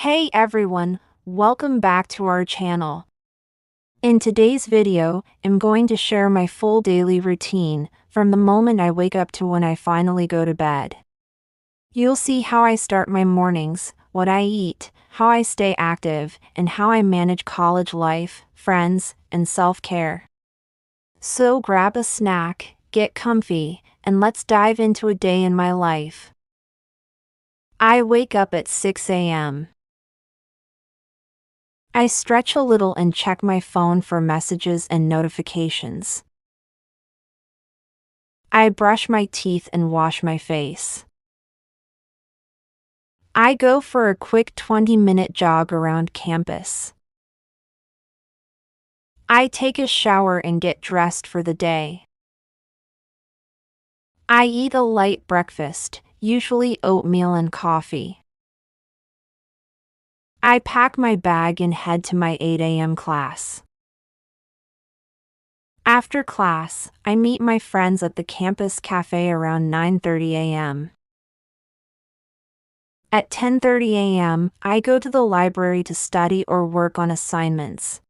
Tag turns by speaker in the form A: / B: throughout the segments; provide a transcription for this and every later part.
A: Hey everyone, welcome back to our channel. In today's video, I'm going to share my full daily routine, from the moment I wake up to when I finally go to bed. You'll see how I start my mornings, what I eat, how I stay active, and how I manage college life, friends, and self-care. So grab a snack, get comfy, and let's dive into a day in my life. I wake up at 6 a.m. I stretch a little and check my phone for messages and notifications. I brush my teeth and wash my face. I go for a quick 20-minute jog around campus. I take a shower and get dressed for the day. I eat a light breakfast, usually oatmeal and coffee. I pack my bag and head to my 8 a.m. class. After class, I meet my friends at the campus cafe around 9:30 a.m. At 10:30 a.m., I go to the library to study or work on assignments.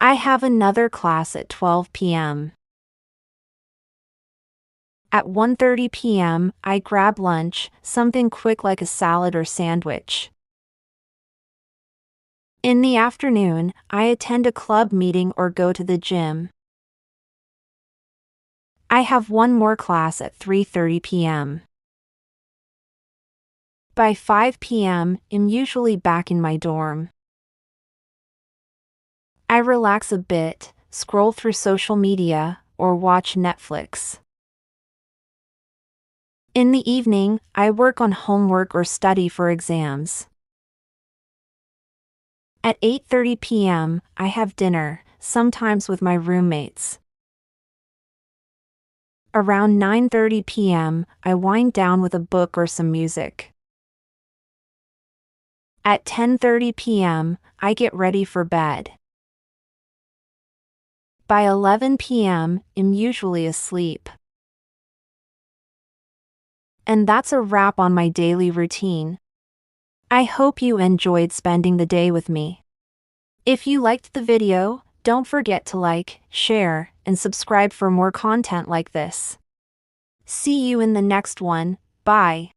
A: I have another class at 12 p.m. At 1:30 p.m., I grab lunch, something quick like a salad or sandwich. In the afternoon, I attend a club meeting or go to the gym. I have one more class at 3:30 p.m. By 5 p.m., I'm usually back in my dorm. I relax a bit, scroll through social media, or watch Netflix. In the evening, I work on homework or study for exams. At 8:30 p.m., I have dinner, sometimes with my roommates. Around 9:30 p.m., I wind down with a book or some music. At 10:30 p.m., I get ready for bed. By 11 p.m., I'm usually asleep. And that's a wrap on my daily routine. I hope you enjoyed spending the day with me. If you liked the video, don't forget to like, share, and subscribe for more content like this. See you in the next one. Bye.